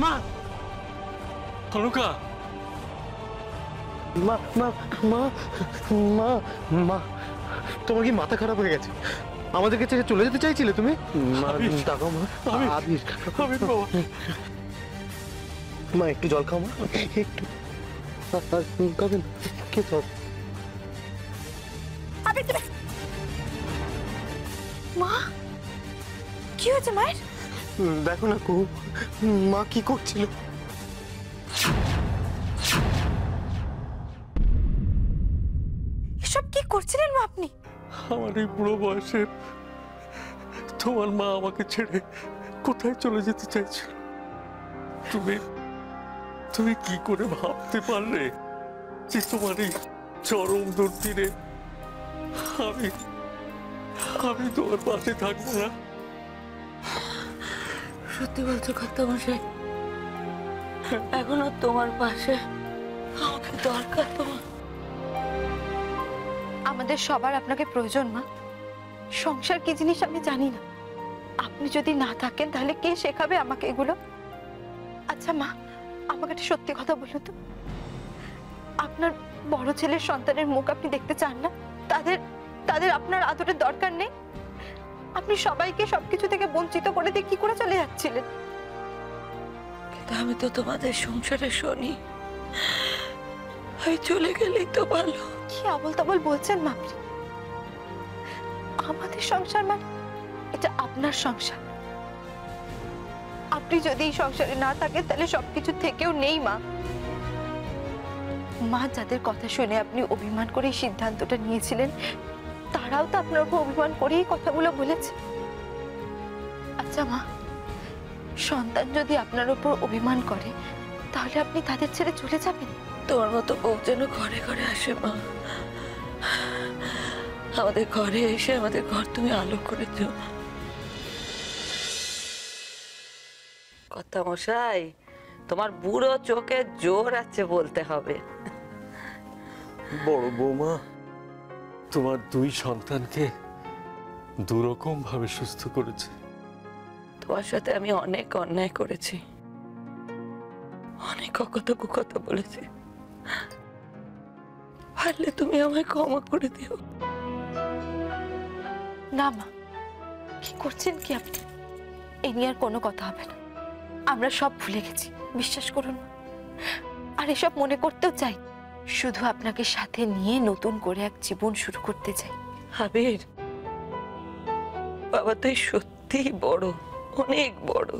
মা অনুকা, মা মা মা মা মা তোমার কি মাথা খারাপ হয়ে গেছে? আমাদেরকে ছেড়ে চলে যেতে চাইছিলে তুমি? মা তাকাও মা। আবির আবির বাবা, মা একটু জল খাও মা, একটু। খাবেন কে সব? মা কি হয়েছে মায়ের? দেখো না কো মা কি করছিল। এসব কি করছিলেন মা আপনি? আমার এই বুড়ো বয়সে তোমার মা আমাকে ছেড়ে কোথায় চলে যেতে চাইছিল? তুমি তুমি কি করে ভাবতে পারলে যে তোমার এই চরম দুর্দিনে আমি আমি তোমার পাশে থাকবো না? সত্যি বলছো কর্তামশাই, এখনো তোমার পাশে আমাকে দরকার তোমার। আমাদের সবার আপনাকে প্রয়োজন মা। সংসার কি জিনিস আমি জানি না, আপনি যদি না থাকেন তাহলে কে শেখাবে আমাকে এগুলো? আচ্ছা মা, আমাকে একটা সত্যি কথা বলুন তো, আপনার বড় ছেলের সন্তানের মুখ আপনি দেখতে চান না? তাদের তাদের আপনার আদরের দরকার নেই? আপনি সবাইকে সবকিছু থেকে বঞ্চিত করে দিয়ে কি করে চলে যাচ্ছিলেন? কিন্তু আমি তো তোমাদের সংসারে শুনি, আমি চলে গেলেই তো ভালো। কি আবল তাবল বলছেন মা আপনি? আমাদের সংসার মানে এটা আপনার সংসার। আপনি যদি এই সংসারে না থাকেন তাহলে সবকিছু থেকেও নেই মা। মা, যাদের কথা শুনে আপনি অভিমান করে এই সিদ্ধান্তটা নিয়েছিলেন, তারাও তো আপনার উপর অভিমান করেই কথাগুলো বলেছে। আচ্ছা মা, সন্তান যদি আপনার উপর অভিমান করে তাহলে আপনি তাদের ছেড়ে চলে যাবেন? তোমার মতো বউ যেন ঘরে ঘরে আসে মা, আমাদের ঘরে এসে আমাদের ঘর তুমি আলো করে দিও। কর্তামশাই, তোমার বুড়ো চোখে জোর আছে বলতে হবে। বড় বৌমা তোমার দুই সন্তানকে দুরকম ভাবে সুস্থ করেছে। তোমার সাথে আমি অনেক অন্যায় করেছি, অনেক অকথা কুকথা বলেছি, পারলে তুমি আমায় ক্ষমা করে দিও। না মা, কি করছেন কি আপনি? এ নিয়ে আর কোনো কথা হবে না। আমরা সব ভুলে গেছি, বিশ্বাস করুন। আর এসব মনে করতেও চাই, শুধু আপনাকে সাথে নিয়ে নতুন করে এক জীবন শুরু করতে চাই। আবির বাবা, তুই সত্যিই বড়, অনেক বড়।